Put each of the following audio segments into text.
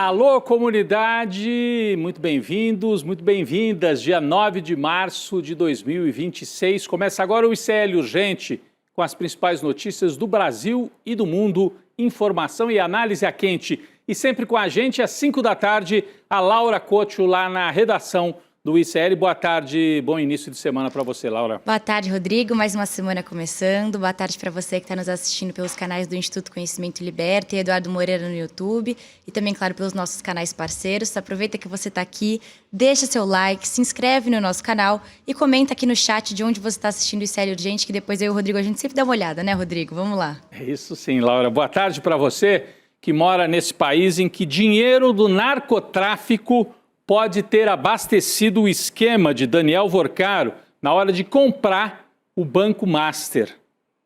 Alô, comunidade! Muito bem-vindos, muito bem-vindas. Dia 9 de março de 2026. Começa agora o ICL Urgente, com as principais notícias do Brasil e do mundo, informação e análise a quente. E sempre com a gente, às 5 da tarde, a Laura Couto, lá na redação do ICL. Boa tarde, bom início de semana para você, Laura. Boa tarde, Rodrigo. Mais uma semana começando. Boa tarde para você que está nos assistindo pelos canais do Instituto Conhecimento Liberta e Eduardo Moreira no YouTube. E também, claro, pelos nossos canais parceiros. Aproveita que você está aqui, deixa seu like, se inscreve no nosso canal e comenta aqui no chat de onde você está assistindo o ICL Urgente, que depois eu e o Rodrigo, a gente sempre dá uma olhada, né, Rodrigo? Vamos lá. É isso sim, Laura. Boa tarde para você que mora nesse país em que dinheiro do narcotráfico pode ter abastecido o esquema de Daniel Vorcaro na hora de comprar o Banco Master.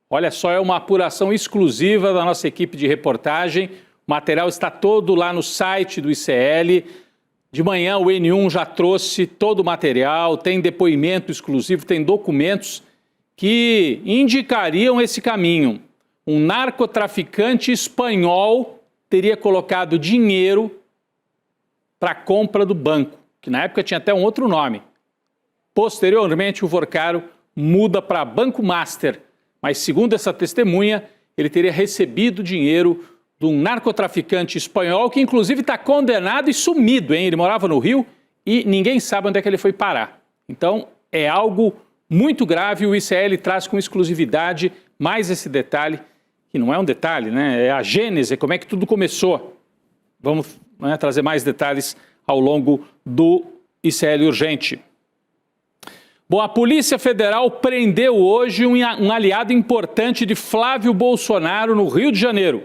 Olha só, é uma apuração exclusiva da nossa equipe de reportagem. O material está todo lá no site do ICL. De manhã o N1 já trouxe todo o material, tem depoimento exclusivo, tem documentos que indicariam esse caminho. Um narcotraficante espanhol teria colocado dinheiro para a compra do banco, que na época tinha até um outro nome. Posteriormente, o Vorcaro muda para Banco Master, mas segundo essa testemunha, ele teria recebido dinheiro de um narcotraficante espanhol que inclusive está condenado e sumido, hein? Ele morava no Rio e ninguém sabe onde é que ele foi parar. Então, é algo muito grave. O ICL traz com exclusividade mais esse detalhe, que não é um detalhe, né? É a gênese, como é que tudo começou. Vamos trazer mais detalhes ao longo do ICL Urgente. Bom, a Polícia Federal prendeu hoje um aliado importante de Flávio Bolsonaro no Rio de Janeiro.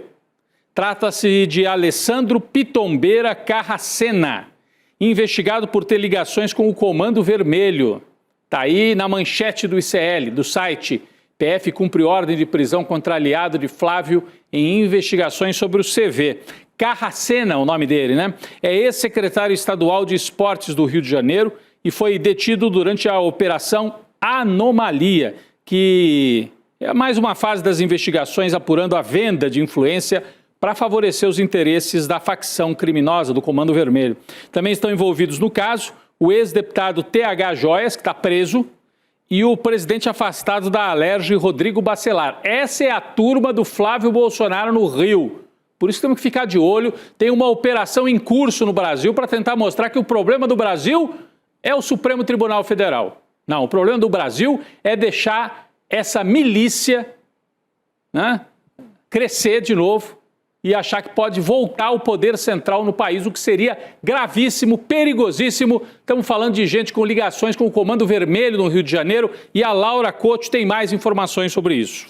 Trata-se de Alessandro Pitombeira Carracena, investigado por ter ligações com o Comando Vermelho. Está aí na manchete do ICL, do site. PF cumpre ordem de prisão contra aliado de Flávio em investigações sobre o CV. Carracena, o nome dele, né? É ex-secretário estadual de esportes do Rio de Janeiro e foi detido durante a Operação Anomalia, que é mais uma fase das investigações apurando a venda de influência para favorecer os interesses da facção criminosa do Comando Vermelho. Também estão envolvidos no caso o ex-deputado TH Joias, que está preso, e o presidente afastado da Alerj, Rodrigo Bacelar. Essa é a turma do Flávio Bolsonaro no Rio. Por isso temos que ficar de olho. Tem uma operação em curso no Brasil para tentar mostrar que o problema do Brasil é o Supremo Tribunal Federal. Não, o problema do Brasil é deixar essa milícia, né, crescer de novo e achar que pode voltar ao poder central no país, o que seria gravíssimo, perigosíssimo. Estamos falando de gente com ligações com o Comando Vermelho no Rio de Janeiro e a Laura Couto tem mais informações sobre isso.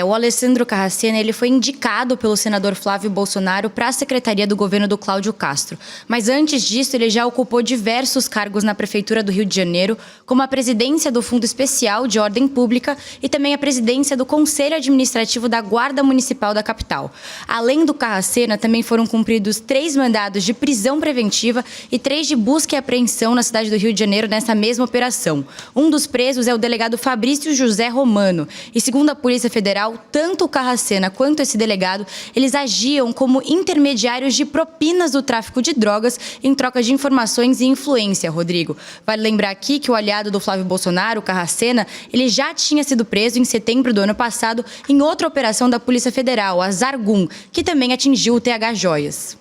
O Alessandro Carracena, ele foi indicado pelo senador Flávio Bolsonaro para a secretaria do governo do Cláudio Castro. Mas antes disso, ele já ocupou diversos cargos na Prefeitura do Rio de Janeiro, como a presidência do Fundo Especial de Ordem Pública e também a presidência do Conselho Administrativo da Guarda Municipal da capital. Além do Carracena, também foram cumpridos 3 mandados de prisão preventiva e 3 de busca e apreensão na cidade do Rio de Janeiro nessa mesma operação. Um dos presos é o delegado Fabrício José Romano. E segundo a Polícia Federal, tanto o Carracena quanto esse delegado, eles agiam como intermediários de propinas do tráfico de drogas em troca de informações e influência, Rodrigo. Vale lembrar aqui que o aliado do Flávio Bolsonaro, o Carracena, ele já tinha sido preso em setembro do ano passado em outra operação da Polícia Federal, a Zargum, que também atingiu o TH Joias.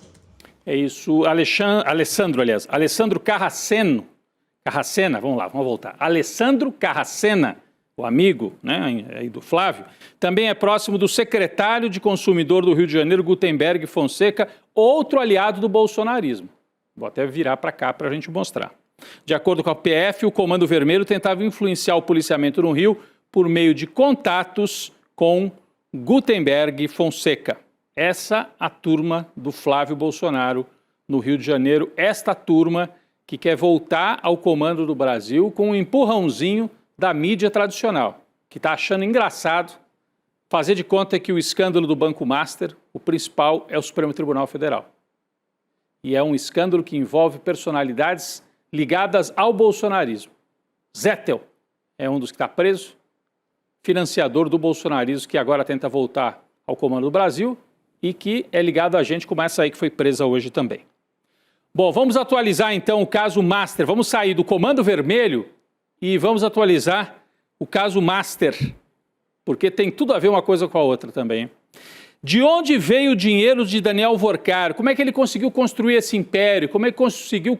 É isso, Alessandro Carracena, vamos voltar. Alessandro Carracena, o amigo, né, aí do Flávio, também é próximo do secretário de Consumidor do Rio de Janeiro, Gutenberg Fonseca, outro aliado do bolsonarismo. Vou até virar para cá para a gente mostrar. De acordo com a PF, o Comando Vermelho tentava influenciar o policiamento no Rio por meio de contatos com Gutenberg Fonseca. Essa a turma do Flávio Bolsonaro no Rio de Janeiro, esta turma que quer voltar ao comando do Brasil com um empurrãozinho da mídia tradicional, que está achando engraçado fazer de conta que o escândalo do Banco Master, o principal é o Supremo Tribunal Federal. E é um escândalo que envolve personalidades ligadas ao bolsonarismo. Zettel é um dos que está preso, financiador do bolsonarismo, que agora tenta voltar ao comando do Brasil e que é ligado a gente como essa aí que foi presa hoje também. Bom, vamos atualizar então o caso Master. Vamos sair do Comando Vermelho e vamos atualizar o caso Master, porque tem tudo a ver uma coisa com a outra também. De onde veio o dinheiro de Daniel Vorcaro? Como é que ele conseguiu construir esse império? Como é que conseguiu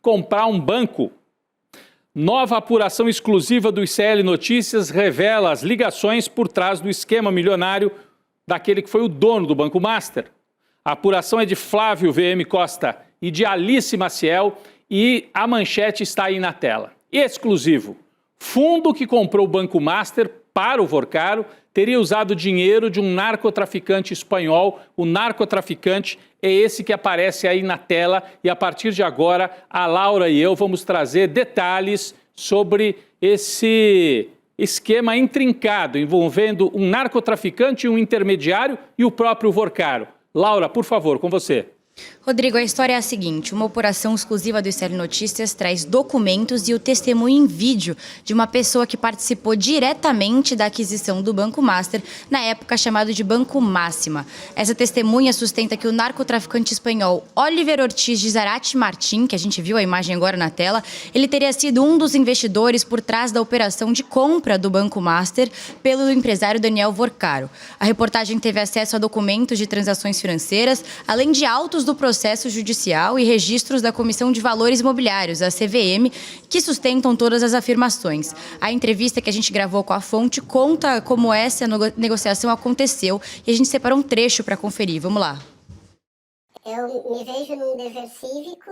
comprar um banco? Nova apuração exclusiva do ICL Notícias revela as ligações por trás do esquema milionário daquele que foi o dono do Banco Master. A apuração é de Flávio VM Costa e de Alice Maciel e a manchete está aí na tela. Exclusivo. Fundo que comprou o Banco Master para o Vorcaro teria usado dinheiro de um narcotraficante espanhol. O narcotraficante é esse que aparece aí na tela e a partir de agora a Laura e eu vamos trazer detalhes sobre esse esquema intrincado envolvendo um narcotraficante, um intermediário e o próprio Vorcaro. Laura, por favor, com você. Rodrigo, a história é a seguinte: uma apuração exclusiva do ICL Notícias traz documentos e o testemunho em vídeo de uma pessoa que participou diretamente da aquisição do Banco Master, na época chamado de Banco Máxima. Essa testemunha sustenta que o narcotraficante espanhol Oliver Ortiz de Zarate Martín, que a gente viu a imagem agora na tela, ele teria sido um dos investidores por trás da operação de compra do Banco Master pelo empresário Daniel Vorcaro. A reportagem teve acesso a documentos de transações financeiras, além de autos do processo judicial e registros da Comissão de Valores Imobiliários, a CVM, que sustentam todas as afirmações. A entrevista que a gente gravou com a fonte conta como essa negociação aconteceu e a gente separou um trecho para conferir. Vamos lá. Eu me vejo num dever cívico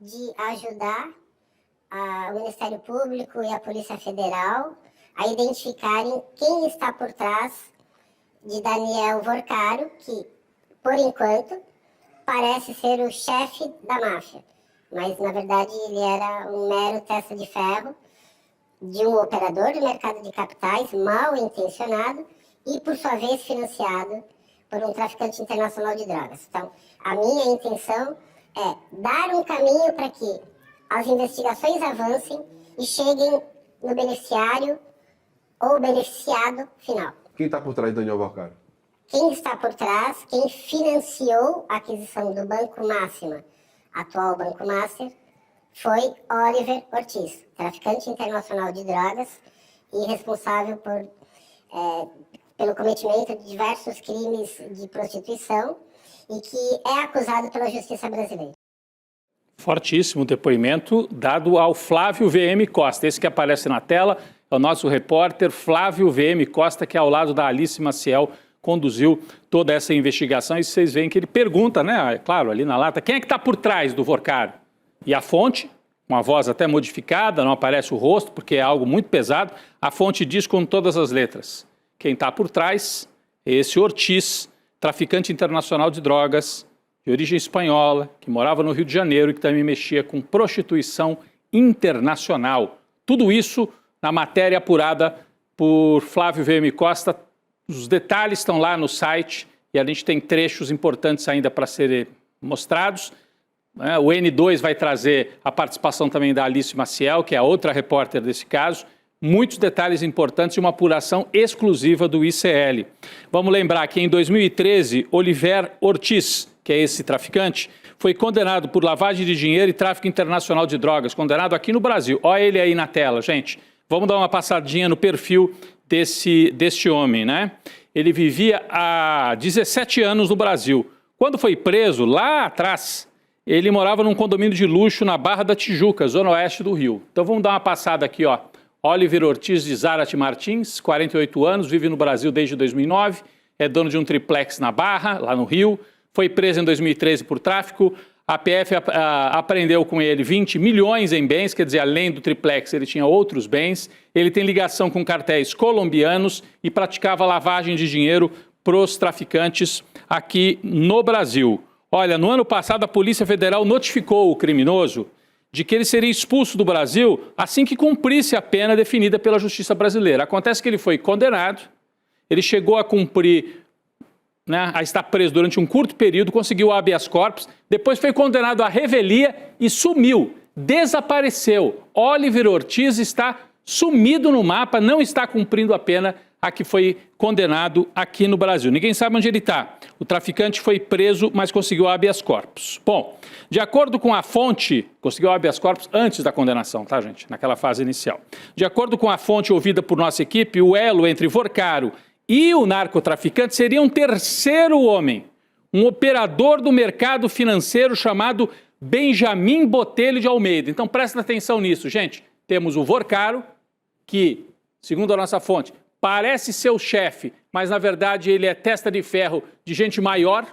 de ajudar o Ministério Público e a Polícia Federal a identificarem quem está por trás de Daniel Vorcaro, que, por enquanto, parece ser o chefe da máfia, mas na verdade ele era um mero testa de ferro de um operador do mercado de capitais mal intencionado e por sua vez financiado por um traficante internacional de drogas. Então, a minha intenção é dar um caminho para que as investigações avancem e cheguem no beneficiário ou beneficiado final. Quem está por trás de Daniel Vorcaro? Quem está por trás, quem financiou a aquisição do Banco Máxima, atual Banco Master, foi Oliver Ortiz, traficante internacional de drogas e responsável pelo cometimento de diversos crimes de prostituição e que é acusado pela justiça brasileira. Fortíssimo depoimento dado ao Flávio VM Costa. Esse que aparece na tela é o nosso repórter Flávio VM Costa, que é ao lado da Alice Maciel, conduziu toda essa investigação e vocês veem que ele pergunta, né, claro, ali na lata, quem é que está por trás do Vorcaro? E a fonte, uma voz até modificada, não aparece o rosto, porque é algo muito pesado, a fonte diz com todas as letras, quem está por trás é esse Ortiz, traficante internacional de drogas, de origem espanhola, que morava no Rio de Janeiro e que também mexia com prostituição internacional. Tudo isso na matéria apurada por Flávio VM Costa. Os detalhes estão lá no site e a gente tem trechos importantes ainda para serem mostrados. O N2 vai trazer a participação também da Alice Maciel, que é a outra repórter desse caso. Muitos detalhes importantes e uma apuração exclusiva do ICL. Vamos lembrar que em 2013, Oliver Ortiz, que é esse traficante, foi condenado por lavagem de dinheiro e tráfico internacional de drogas, condenado aqui no Brasil. Olha ele aí na tela, gente. Vamos dar uma passadinha no perfil deste homem, né? Ele vivia há 17 anos no Brasil. Quando foi preso, lá atrás, ele morava num condomínio de luxo na Barra da Tijuca, zona oeste do Rio. Então vamos dar uma passada aqui, ó. Oliver Ortiz de Zarate Martins, 48 anos, vive no Brasil desde 2009, é dono de um triplex na Barra, lá no Rio, foi preso em 2013 por tráfico. A PF apreendeu com ele 20 milhões em bens, quer dizer, além do triplex, ele tinha outros bens. Ele tem ligação com cartéis colombianos e praticava lavagem de dinheiro para os traficantes aqui no Brasil. Olha, no ano passado, a Polícia Federal notificou o criminoso de que ele seria expulso do Brasil assim que cumprisse a pena definida pela Justiça brasileira. Acontece que ele foi condenado, ele chegou a cumprir, a estar preso durante um curto período, conseguiu o habeas corpus, depois foi condenado à revelia e sumiu, desapareceu. Oliver Ortiz está sumido no mapa, não está cumprindo a pena a que foi condenado aqui no Brasil. Ninguém sabe onde ele está. O traficante foi preso, mas conseguiu habeas corpus. Bom, de acordo com a fonte, conseguiu habeas corpus antes da condenação, tá, gente? Naquela fase inicial. De acordo com a fonte ouvida por nossa equipe, o elo entre Vorcaro e o narcotraficante seria um terceiro homem, um operador do mercado financeiro chamado Benjamin Botelho de Almeida. Então, presta atenção nisso, gente. Temos o Vorcaro, que, segundo a nossa fonte, parece ser o chefe, mas na verdade ele é testa de ferro de gente maior,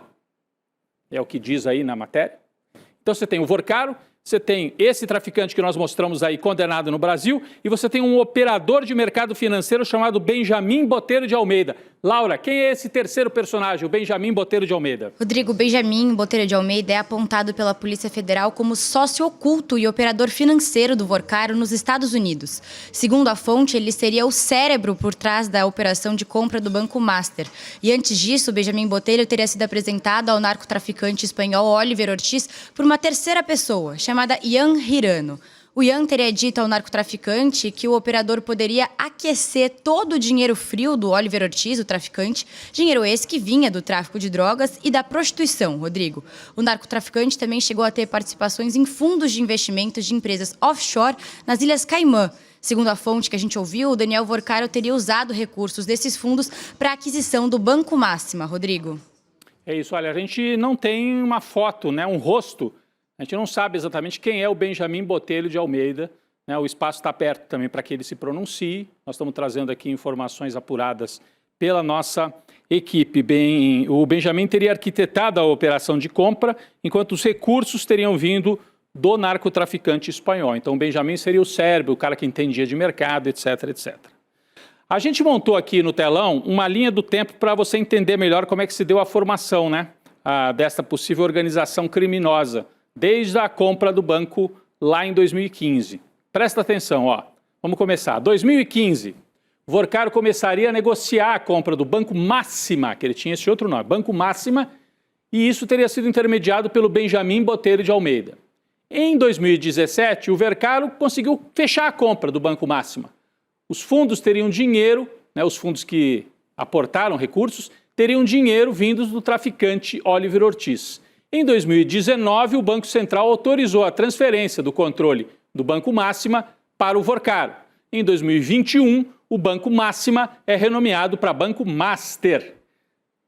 é o que diz aí na matéria. Então você tem o Vorcaro, você tem esse traficante que nós mostramos aí condenado no Brasil e você tem um operador de mercado financeiro chamado Benjamin Botelho de Almeida. Laura, quem é esse terceiro personagem, o Benjamin Botelho de Almeida? Rodrigo, Benjamin Botelho de Almeida é apontado pela Polícia Federal como sócio oculto e operador financeiro do Vorcaro nos Estados Unidos. Segundo a fonte, ele seria o cérebro por trás da operação de compra do Banco Master. E antes disso, Benjamin Botelho teria sido apresentado ao narcotraficante espanhol Oliver Ortiz por uma terceira pessoa, chamada Ian Hirano. O Ian teria dito ao narcotraficante que o operador poderia aquecer todo o dinheiro frio do Oliver Ortiz, o traficante, dinheiro esse que vinha do tráfico de drogas e da prostituição, Rodrigo. O narcotraficante também chegou a ter participações em fundos de investimentos de empresas offshore nas Ilhas Caimã. Segundo a fonte que a gente ouviu, o Daniel Vorcaro teria usado recursos desses fundos para a aquisição do Banco Máxima, Rodrigo. É isso, olha, a gente não tem uma foto, né, um rosto. A gente não sabe exatamente quem é o Benjamin Botelho de Almeida, né? O espaço está perto também para que ele se pronuncie. Nós estamos trazendo aqui informações apuradas pela nossa equipe. O Benjamin teria arquitetado a operação de compra, enquanto os recursos teriam vindo do narcotraficante espanhol. Então, o Benjamin seria o cérebro, o cara que entendia de mercado, etc, etc. A gente montou aqui no telão uma linha do tempo para você entender melhor como é que se deu a formação, né, desta possível organização criminosa, desde a compra do banco lá em 2015. Presta atenção, ó. Vamos começar. 2015, Vorcaro começaria a negociar a compra do Banco Máxima, que ele tinha esse outro nome, Banco Máxima, e isso teria sido intermediado pelo Benjamin Botelho de Almeida. Em 2017, o Vorcaro conseguiu fechar a compra do Banco Máxima. Os fundos teriam dinheiro, né, os fundos que aportaram recursos, teriam dinheiro vindos do traficante Oliver Ortiz. Em 2019, o Banco Central autorizou a transferência do controle do Banco Máxima para o Vorcaro. Em 2021, o Banco Máxima é renomeado para Banco Master.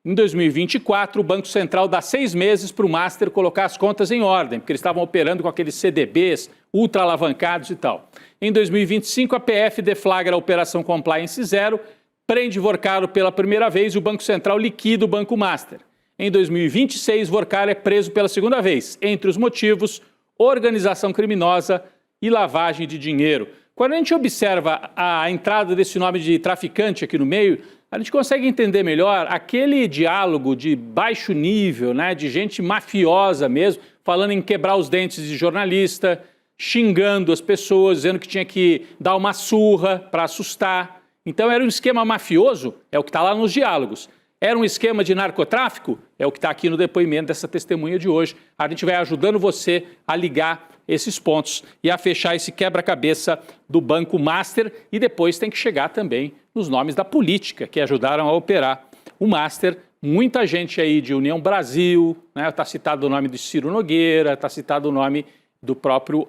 Em 2024, o Banco Central dá 6 meses para o Master colocar as contas em ordem, porque eles estavam operando com aqueles CDBs ultra alavancados e tal. Em 2025, a PF deflagra a Operação Compliance Zero, prende Vorcaro pela primeira vez e o Banco Central liquida o Banco Master. Em 2026, Vorcaro é preso pela segunda vez. Entre os motivos, organização criminosa e lavagem de dinheiro. Quando a gente observa a entrada desse nome de traficante aqui no meio, a gente consegue entender melhor aquele diálogo de baixo nível, né, de gente mafiosa mesmo, falando em quebrar os dentes de jornalista, xingando as pessoas, dizendo que tinha que dar uma surra para assustar. Então era um esquema mafioso, é o que está lá nos diálogos. Era um esquema de narcotráfico? É o que está aqui no depoimento dessa testemunha de hoje. A gente vai ajudando você a ligar esses pontos e a fechar esse quebra-cabeça do Banco Master e depois tem que chegar também nos nomes da política que ajudaram a operar o Master. Muita gente aí de União Brasil, né? Está citado o nome de Ciro Nogueira, está citado o nome do próprio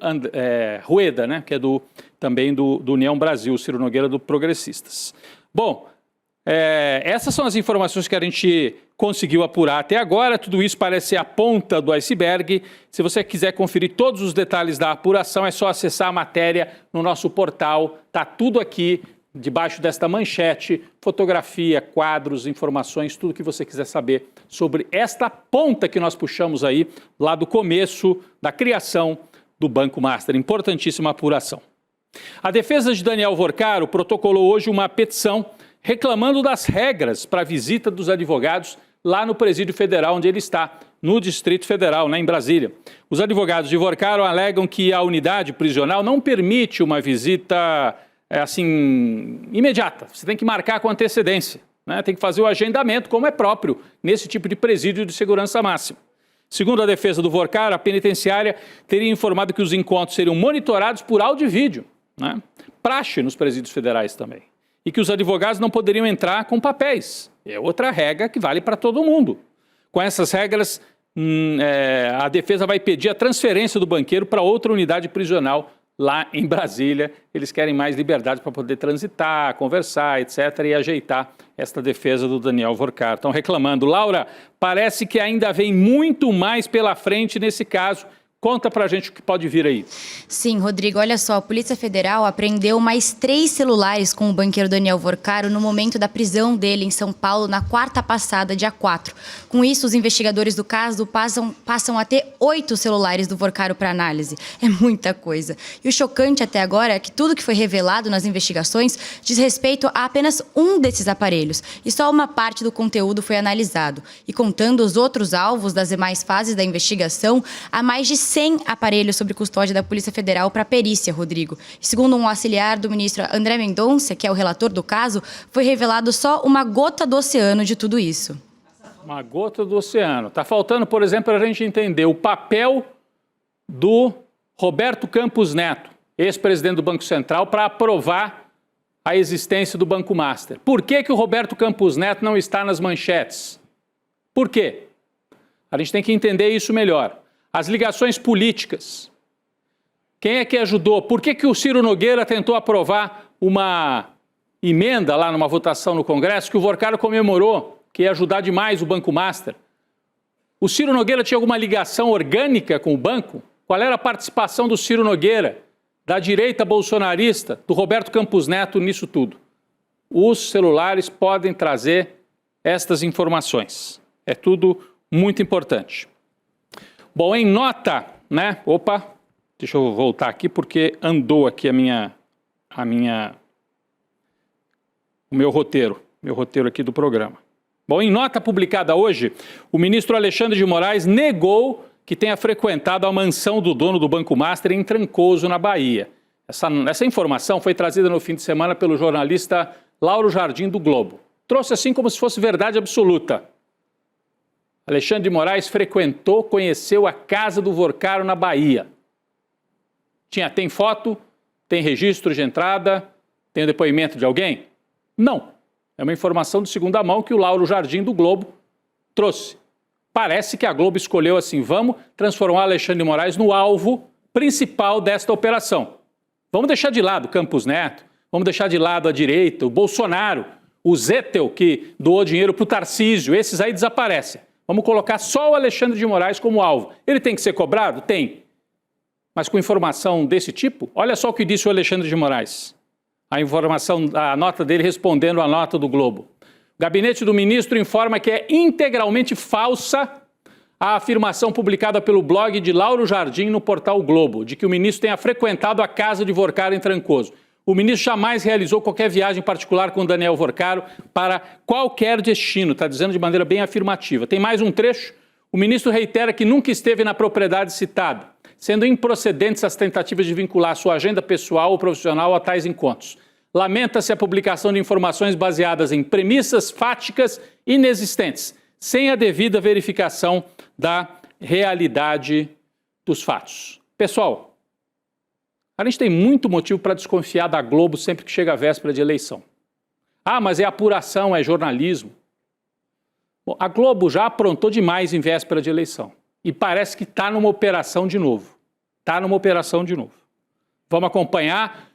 Rueda, né? Que é também do União Brasil, Ciro Nogueira do Progressistas. Bom, essas são as informações que a gente conseguiu apurar até agora. Tudo isso parece ser a ponta do iceberg. Se você quiser conferir todos os detalhes da apuração, é só acessar a matéria no nosso portal. Está tudo aqui debaixo desta manchete, fotografia, quadros, informações, tudo que você quiser saber sobre esta ponta que nós puxamos aí lá do começo da criação do Banco Master. Importantíssima apuração. A defesa de Daniel Vorcaro protocolou hoje uma petição reclamando das regras para a visita dos advogados lá no Presídio Federal, onde ele está, no Distrito Federal, né, em Brasília. Os advogados de Vorcaro alegam que a unidade prisional não permite uma visita, imediata. Você tem que marcar com antecedência, né? Tem que fazer o agendamento, como é próprio nesse tipo de presídio de segurança máxima. Segundo a defesa do Vorcaro, a penitenciária teria informado que os encontros seriam monitorados por áudio e vídeo, né? Praxe nos presídios federais também. E que os advogados não poderiam entrar com papéis. É outra regra que vale para todo mundo. Com essas regras, a defesa vai pedir a transferência do banqueiro para outra unidade prisional lá em Brasília. Eles querem mais liberdade para poder transitar, conversar, etc., e ajeitar esta defesa do Daniel Vorcaro. Estão reclamando. Laura, parece que ainda vem muito mais pela frente nesse caso. Conta pra gente o que pode vir aí. Sim, Rodrigo, olha só, a Polícia Federal apreendeu mais 3 celulares com o banqueiro Daniel Vorcaro no momento da prisão dele em São Paulo na quarta passada, dia 4. Com isso, os investigadores do caso passam a ter 8 celulares do Vorcaro para análise. É muita coisa. E o chocante até agora é que tudo que foi revelado nas investigações diz respeito a apenas um desses aparelhos. E só uma parte do conteúdo foi analisado. E contando os outros alvos das demais fases da investigação, há mais de 100 aparelhos sob custódia da Polícia Federal para perícia, Rodrigo. E segundo um auxiliar do ministro André Mendonça, que é o relator do caso, foi revelado só uma gota do oceano de tudo isso. Uma gota do oceano. Está faltando, por exemplo, para a gente entender o papel do Roberto Campos Neto, ex-presidente do Banco Central, para aprovar a existência do Banco Master. Por que o Roberto Campos Neto não está nas manchetes? Por quê? A gente tem que entender isso melhor. As ligações políticas. Quem é que ajudou? Por que o Ciro Nogueira tentou aprovar uma emenda lá numa votação no Congresso que o Vorcaro comemorou, que ia ajudar demais o Banco Master? O Ciro Nogueira tinha alguma ligação orgânica com o banco? Qual era a participação do Ciro Nogueira, da direita bolsonarista, do Roberto Campos Neto nisso tudo? Os celulares podem trazer estas informações. É tudo muito importante. Bom, em nota, né? Opa, deixa eu voltar aqui porque andou aqui o meu roteiro aqui do programa. Bom, em nota publicada hoje, o ministro Alexandre de Moraes negou que tenha frequentado a mansão do dono do Banco Master em Trancoso, na Bahia. Essa informação foi trazida no fim de semana pelo jornalista Lauro Jardim, do Globo. Trouxe assim como se fosse verdade absoluta. Alexandre de Moraes conheceu a casa do Vorcaro na Bahia. Tem foto, tem registro de entrada, tem o depoimento de alguém? Não. É uma informação de segunda mão que o Lauro Jardim, do Globo, trouxe. Parece que a Globo escolheu assim, vamos transformar Alexandre de Moraes no alvo principal desta operação. Vamos deixar de lado Campos Neto, vamos deixar de lado a direita, o Bolsonaro, o Zettel, que doou dinheiro para o Tarcísio, esses aí desaparecem. Vamos colocar só o Alexandre de Moraes como alvo. Ele tem que ser cobrado? Tem. Mas com informação desse tipo, olha só o que disse o Alexandre de Moraes. A nota dele respondendo à nota do Globo. O gabinete do ministro informa que é integralmente falsa a afirmação publicada pelo blog de Lauro Jardim no portal o Globo, de que o ministro tenha frequentado a casa de Vorcaro em Trancoso. O ministro jamais realizou qualquer viagem particular com Daniel Vorcaro para qualquer destino, está dizendo de maneira bem afirmativa. Tem mais um trecho. O ministro reitera que nunca esteve na propriedade citada, sendo improcedentes as tentativas de vincular sua agenda pessoal ou profissional a tais encontros. Lamenta-se a publicação de informações baseadas em premissas fáticas inexistentes, sem a devida verificação da realidade dos fatos. Pessoal, a gente tem muito motivo para desconfiar da Globo sempre que chega a véspera de eleição. Ah, mas é apuração, é jornalismo. Bom, a Globo já aprontou demais em véspera de eleição. E parece que está numa operação de novo. Vamos acompanhar.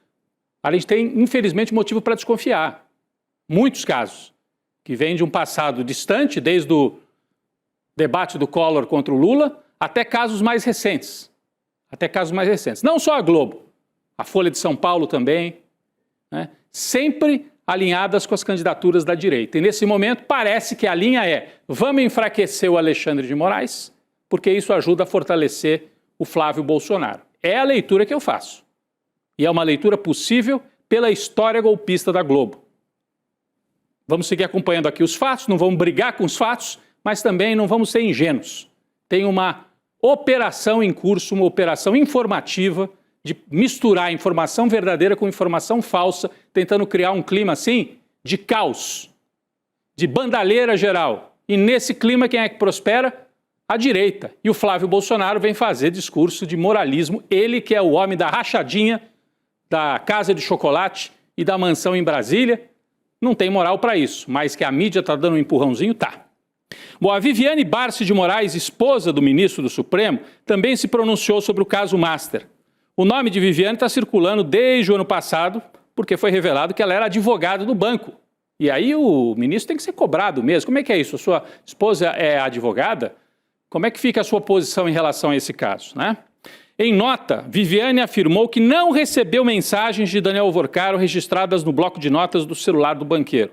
A gente tem, infelizmente, motivo para desconfiar. Muitos casos que vêm de um passado distante, desde o debate do Collor contra o Lula, até casos mais recentes. Não só a Globo. A Folha de São Paulo também, né? Sempre alinhadas com as candidaturas da direita. E nesse momento parece que a linha é: vamos enfraquecer o Alexandre de Moraes, porque isso ajuda a fortalecer o Flávio Bolsonaro. É a leitura que eu faço. E é uma leitura possível pela história golpista da Globo. Vamos seguir acompanhando aqui os fatos, não vamos brigar com os fatos, mas também não vamos ser ingênuos. Tem uma operação em curso, uma operação informativa, de misturar informação verdadeira com informação falsa, tentando criar um clima assim de caos, de bandalheira geral. E nesse clima quem é que prospera? A direita. E o Flávio Bolsonaro vem fazer discurso de moralismo, ele que é o homem da rachadinha, da casa de chocolate e da mansão em Brasília, não tem moral para isso, mas que a mídia está dando um empurrãozinho, tá. Bom, a Viviane Barsi de Moraes, esposa do ministro do Supremo, também se pronunciou sobre o caso Master. O nome de Viviane está circulando desde o ano passado, porque foi revelado que ela era advogada do banco. E aí o ministro tem que ser cobrado mesmo. Como é que é isso? A sua esposa é advogada? Como é que fica a sua posição em relação a esse caso, né? Em nota, Viviane afirmou que não recebeu mensagens de Daniel Alvorcaro registradas no bloco de notas do celular do banqueiro.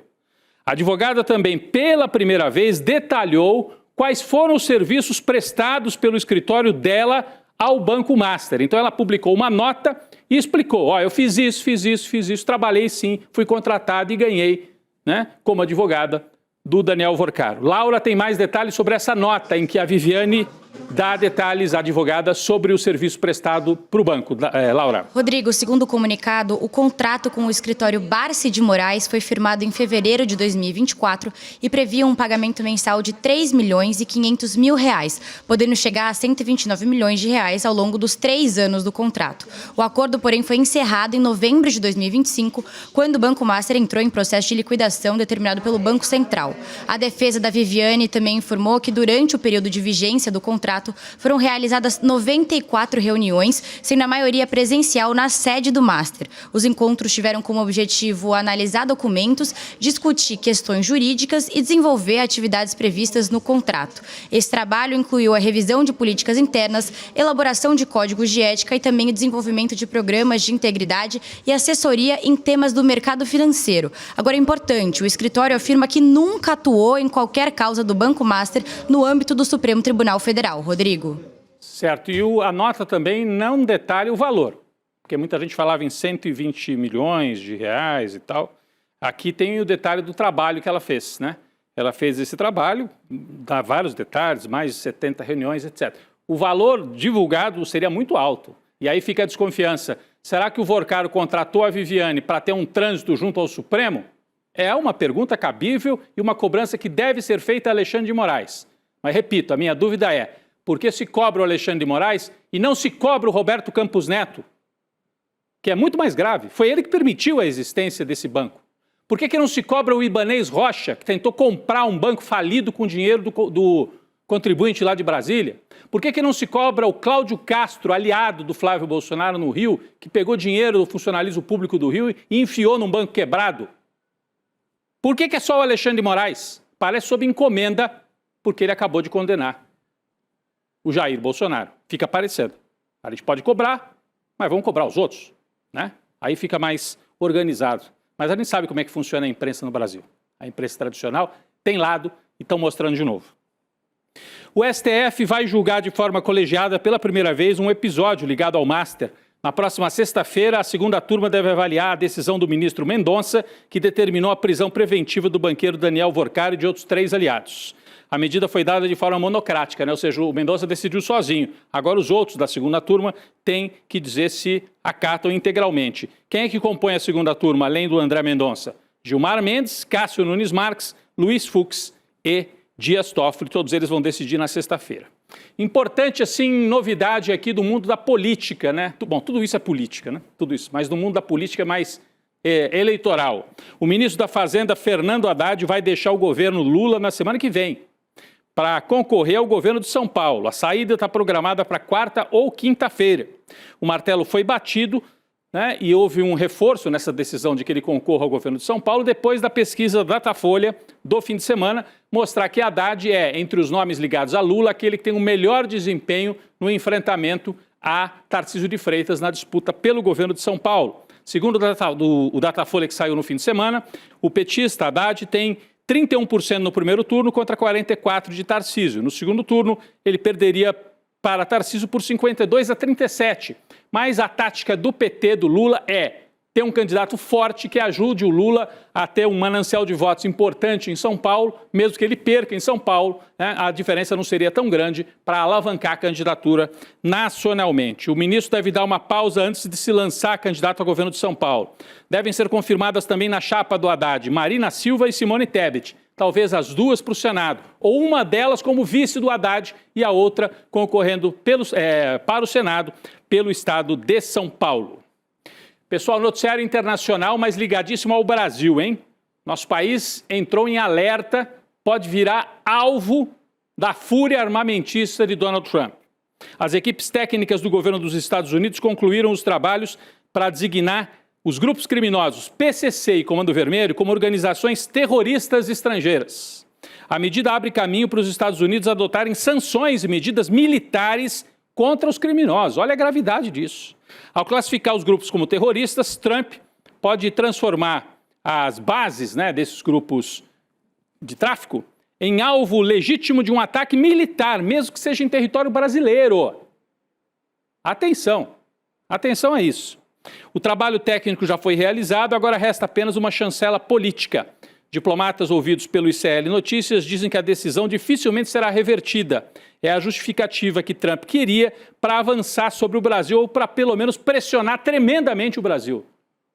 A advogada também, pela primeira vez, detalhou quais foram os serviços prestados pelo escritório dela ao Banco Master. Então ela publicou uma nota e explicou, ó, eu fiz isso, trabalhei sim, fui contratada e ganhei, né, como advogada do Daniel Alvorcaro. Laura tem mais detalhes sobre essa nota em que a Viviane dá detalhes à advogada sobre o serviço prestado para o banco. Laura. Rodrigo, segundo o comunicado, o contrato com o escritório Barsi de Moraes foi firmado em fevereiro de 2024 e previa um pagamento mensal de R$ 3.500.000, podendo chegar a 129 milhões de reais ao longo dos 3 anos do contrato. O acordo, porém, foi encerrado em novembro de 2025, quando o Banco Master entrou em processo de liquidação determinado pelo Banco Central. A defesa da Viviane também informou que durante o período de vigência do contrato foram realizadas 94 reuniões, sendo a maioria presencial na sede do Master. Os encontros tiveram como objetivo analisar documentos, discutir questões jurídicas e desenvolver atividades previstas no contrato. Esse trabalho incluiu a revisão de políticas internas, elaboração de códigos de ética e também o desenvolvimento de programas de integridade e assessoria em temas do mercado financeiro. Agora, é importante, o escritório afirma que nunca atuou em qualquer causa do Banco Master no âmbito do Supremo Tribunal Federal. Rodrigo. Certo, e a nota também não detalha o valor, porque muita gente falava em 120 milhões de reais e tal. Aqui tem o detalhe do trabalho que ela fez, né? Ela fez esse trabalho, dá vários detalhes, mais de 70 reuniões, etc. O valor divulgado seria muito alto, e aí fica a desconfiança. Será que o Alvorcaro contratou a Viviane para ter um trânsito junto ao Supremo? É uma pergunta cabível e uma cobrança que deve ser feita a Alexandre de Moraes. Mas, repito, a minha dúvida é, por que se cobra o Alexandre de Moraes e não se cobra o Roberto Campos Neto, que é muito mais grave? Foi ele que permitiu a existência desse banco. Por que não se cobra o Ibanez Rocha, que tentou comprar um banco falido com dinheiro do contribuinte lá de Brasília? Por que não se cobra o Cláudio Castro, aliado do Flávio Bolsonaro no Rio, que pegou dinheiro do funcionalismo público do Rio e enfiou num banco quebrado? Por que é só o Alexandre de Moraes? Parece sob encomenda, porque ele acabou de condenar o Jair Bolsonaro. Fica parecendo. A gente pode cobrar, mas vamos cobrar os outros, né? Aí fica mais organizado. Mas a gente sabe como é que funciona a imprensa no Brasil. A imprensa tradicional tem lado e estão mostrando de novo. O STF vai julgar de forma colegiada pela primeira vez um episódio ligado ao Master. Na próxima sexta-feira, a segunda turma deve avaliar a decisão do ministro Mendonça, que determinou a prisão preventiva do banqueiro Daniel Alvorcaro e de outros 3 aliados. A medida foi dada de forma monocrática, né? Ou seja, o Mendonça decidiu sozinho. Agora os outros da segunda turma têm que dizer se acatam integralmente. Quem é que compõe a segunda turma, além do André Mendonça? Gilmar Mendes, Cássio Nunes Marques, Luiz Fux e Dias Toffoli. Todos eles vão decidir na sexta-feira. Importante, assim, novidade aqui do mundo da política, né? Bom, tudo isso é política, né? Tudo isso, mas no mundo da política mais eleitoral. O ministro da Fazenda, Fernando Haddad, vai deixar o governo Lula na semana que vem para concorrer ao governo de São Paulo. A saída está programada para quarta ou quinta-feira. O martelo foi batido, né, e houve um reforço nessa decisão de que ele concorra ao governo de São Paulo depois da pesquisa Datafolha do fim de semana mostrar que Haddad é, entre os nomes ligados a Lula, aquele que tem o melhor desempenho no enfrentamento a Tarcísio de Freitas na disputa pelo governo de São Paulo. Segundo o Datafolha que saiu no fim de semana, o petista Haddad tem 31% no primeiro turno contra 44% de Tarcísio. No segundo turno, ele perderia para Tarcísio por 52% a 37%. Mas a tática do PT, do Lula, é ter um candidato forte que ajude o Lula a ter um manancial de votos importante em São Paulo, mesmo que ele perca em São Paulo, né, a diferença não seria tão grande para alavancar a candidatura nacionalmente. O ministro deve dar uma pausa antes de se lançar candidato ao governo de São Paulo. Devem ser confirmadas também na chapa do Haddad Marina Silva e Simone Tebet, talvez as duas para o Senado, ou uma delas como vice do Haddad e a outra concorrendo para o Senado pelo estado de São Paulo. Pessoal, noticiário internacional, mas ligadíssimo ao Brasil, hein? Nosso país entrou em alerta pode virar alvo da fúria armamentista de Donald Trump. As equipes técnicas do governo dos Estados Unidos concluíram os trabalhos para designar os grupos criminosos PCC e Comando Vermelho como organizações terroristas estrangeiras. A medida abre caminho para os Estados Unidos adotarem sanções e medidas militares contra os criminosos. Olha a gravidade disso. Ao classificar os grupos como terroristas, Trump pode transformar as bases, desses grupos de tráfico em alvo legítimo de um ataque militar, mesmo que seja em território brasileiro. Atenção a isso. O trabalho técnico já foi realizado, agora resta apenas uma chancela política. Diplomatas ouvidos pelo ICL Notícias dizem que a decisão dificilmente será revertida. É a justificativa que Trump queria para avançar sobre o Brasil ou para pelo menos pressionar tremendamente o Brasil.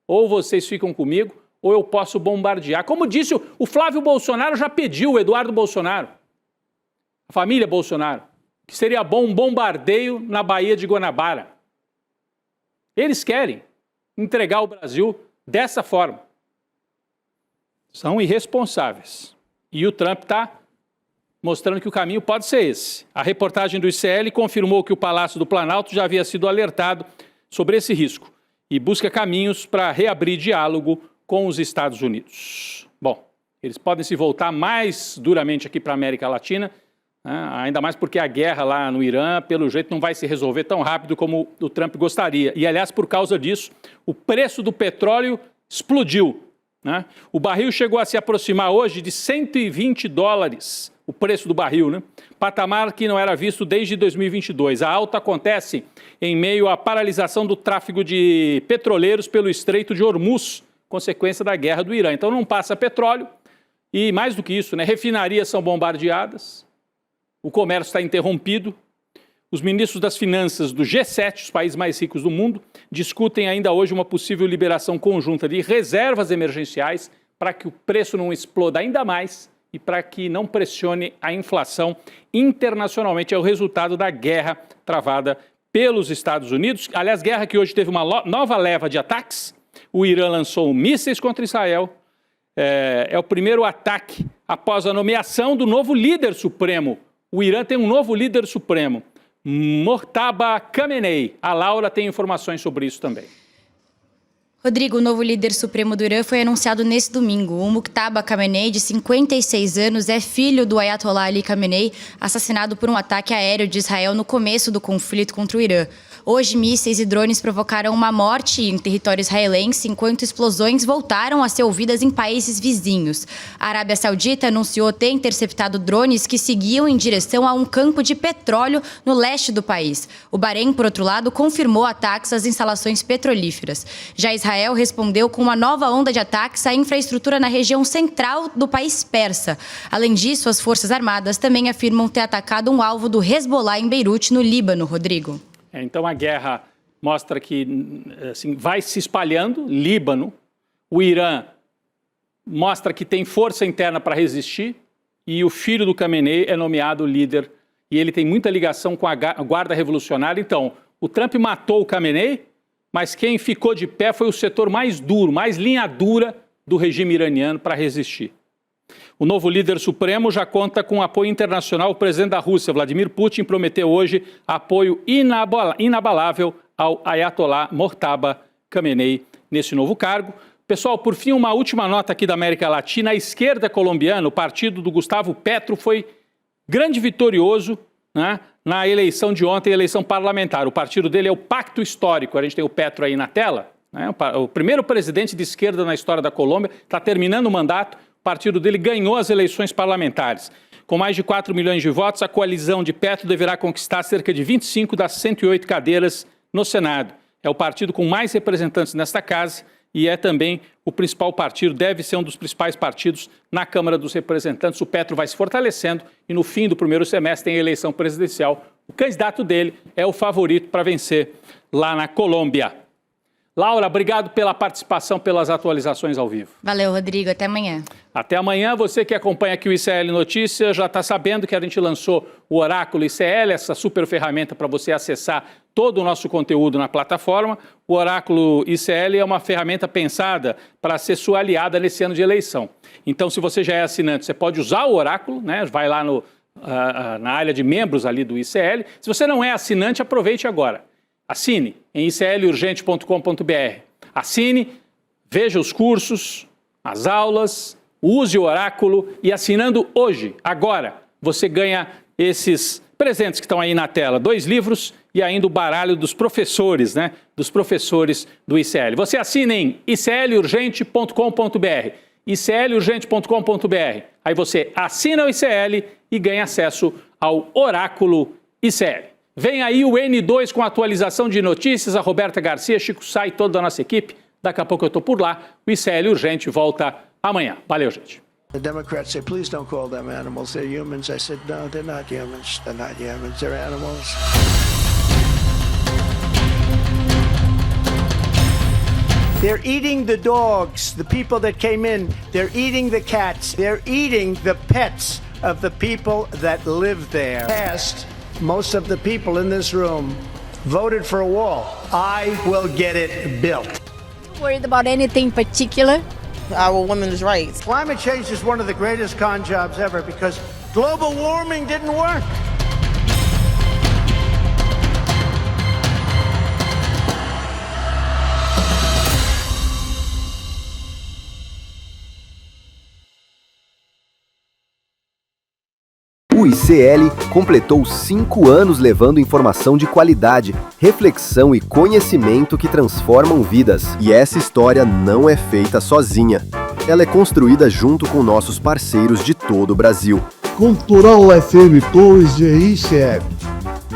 Ou vocês ficam comigo, ou eu posso bombardear. Como disse o Flávio Bolsonaro, já pediu, o Eduardo Bolsonaro, a família Bolsonaro, que seria bom um bombardeio na Baía de Guanabara. Eles querem entregar o Brasil dessa forma. São irresponsáveis. E o Trump está mostrando que o caminho pode ser esse. A reportagem do ICL confirmou que o Palácio do Planalto já havia sido alertado sobre esse risco e busca caminhos para reabrir diálogo com os Estados Unidos. Bom, eles podem se voltar mais duramente aqui para a América Latina, ainda mais porque a guerra lá no Irã, pelo jeito, não vai se resolver tão rápido como o Trump gostaria. E, aliás, por causa disso, o preço do petróleo explodiu. O barril chegou a se aproximar hoje de $120, o preço do barril, patamar que não era visto desde 2022. A alta acontece em meio à paralisação do tráfego de petroleiros pelo Estreito de Hormuz, consequência da guerra do Irã. Então não passa petróleo e, mais do que isso, refinarias são bombardeadas, o comércio está interrompido. Os ministros das finanças do G7, os países mais ricos do mundo, discutem ainda hoje uma possível liberação conjunta de reservas emergenciais para que o preço não exploda ainda mais e para que não pressione a inflação internacionalmente. É o resultado da guerra travada pelos Estados Unidos. Aliás, guerra que hoje teve uma nova leva de ataques. O Irã lançou mísseis contra Israel. É o primeiro ataque após a nomeação do novo líder supremo. O Irã tem um novo líder supremo, Mojtaba Khamenei. A Laura tem informações sobre isso também. Rodrigo, o novo líder supremo do Irã foi anunciado nesse domingo. O Mojtaba Khamenei, de 56 anos, é filho do Ayatollah Ali Khamenei, assassinado por um ataque aéreo de Israel no começo do conflito contra o Irã. Hoje, mísseis e drones provocaram uma morte em território israelense, enquanto explosões voltaram a ser ouvidas em países vizinhos. A Arábia Saudita anunciou ter interceptado drones que seguiam em direção a um campo de petróleo no leste do país. O Bahrein, por outro lado, confirmou ataques às instalações petrolíferas. Já Israel respondeu com uma nova onda de ataques à infraestrutura na região central do país persa. Além disso, as Forças Armadas também afirmam ter atacado um alvo do Hezbollah em Beirute, no Líbano, Rodrigo. Então a guerra mostra que vai se espalhando. Líbano, o Irã mostra que tem força interna para resistir e o filho do Khamenei é nomeado líder e ele tem muita ligação com a Guarda Revolucionária. Então, o Trump matou o Khamenei, mas quem ficou de pé foi o setor mais duro, mais linha dura do regime iraniano para resistir. O novo líder supremo já conta com apoio internacional. O presidente da Rússia, Vladimir Putin, prometeu hoje apoio inabalável ao Ayatollah Mojtaba Khamenei nesse novo cargo. Pessoal, por fim, uma última nota aqui da América Latina. A esquerda colombiana, o partido do Gustavo Petro, foi grande vitorioso na eleição de ontem, eleição parlamentar. O partido dele é o Pacto Histórico. A gente tem o Petro aí na tela. O primeiro presidente de esquerda na história da Colômbia, está terminando o mandato. O partido dele ganhou as eleições parlamentares. Com mais de 4 milhões de votos, a coalizão de Petro deverá conquistar cerca de 25 das 108 cadeiras no Senado. É o partido com mais representantes nesta casa e é também o principal partido, deve ser um dos principais partidos na Câmara dos Representantes. O Petro vai se fortalecendo e no fim do primeiro semestre tem a eleição presidencial. O candidato dele é o favorito para vencer lá na Colômbia. Laura, obrigado pela participação, pelas atualizações ao vivo. Valeu, Rodrigo. Até amanhã. Até amanhã. Você que acompanha aqui o ICL Notícias já está sabendo que a gente lançou o Oráculo ICL, essa super ferramenta para você acessar todo o nosso conteúdo na plataforma. O Oráculo ICL é uma ferramenta pensada para ser sua aliada nesse ano de eleição. Então, se você já é assinante, você pode usar o Oráculo, né? Vai lá na área de membros ali do ICL. Se você não é assinante, aproveite agora. Assine em iclurgente.com.br. Assine, veja os cursos, as aulas, use o Oráculo e assinando hoje, agora, você ganha esses presentes que estão aí na tela. 2 livros e ainda o baralho dos professores, né? Dos professores do ICL. Você assina em iclurgente.com.br. iclurgente.com.br. Aí você assina o ICL e ganha acesso ao Oráculo ICL. Vem aí o N2 com atualização de notícias, a Roberta Garcia, Chico Sá e toda a nossa equipe. Daqui a pouco eu estou por lá. O ICL Urgente volta amanhã. Valeu, gente. The Democrats say, please don't call them animals. They're humans. I said, no, they're not humans. They're not humans. They're animals. They're eating the dogs, the people that came in. They're eating the cats. They're eating the pets of the people that live there. Past, most of the people in this room voted for a wall. I will get it built. Worried about anything in particular? Our women's rights. Climate change is one of the greatest con jobs ever because global warming didn't work. O ICL completou 5 anos levando informação de qualidade, reflexão e conhecimento que transformam vidas. E essa história não é feita sozinha. Ela é construída junto com nossos parceiros de todo o Brasil. Cultural FM Torres de ICL.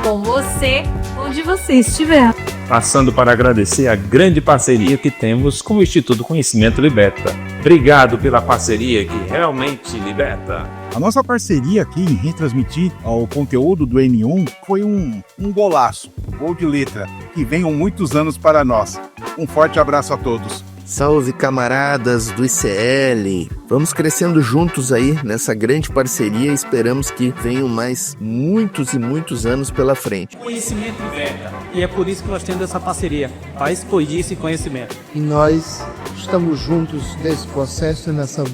Com você, onde você estiver. Passando para agradecer a grande parceria que temos com o Instituto Conhecimento Liberta. Obrigado pela parceria que realmente liberta. A nossa parceria aqui em retransmitir o conteúdo do N1 foi um golaço, gol de letra, que venham muitos anos para nós. Um forte abraço a todos. Salve, camaradas do ICL! Vamos crescendo juntos aí nessa grande parceria e esperamos que venham mais muitos e muitos anos pela frente. Conhecimento liberta, e é por isso que nós temos essa parceria, para expandir esse conhecimento. E nós estamos juntos nesse processo e nessa...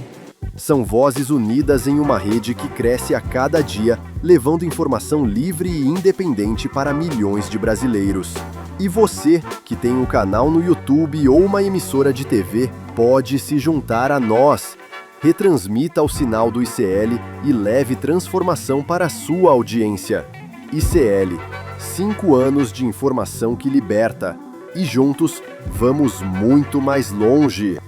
São vozes unidas em uma rede que cresce a cada dia, levando informação livre e independente para milhões de brasileiros. E você, que tem um canal no YouTube ou uma emissora de TV, pode se juntar a nós. Retransmita o sinal do ICL e leve transformação para a sua audiência. ICL, 5 anos de informação que liberta. E juntos, vamos muito mais longe.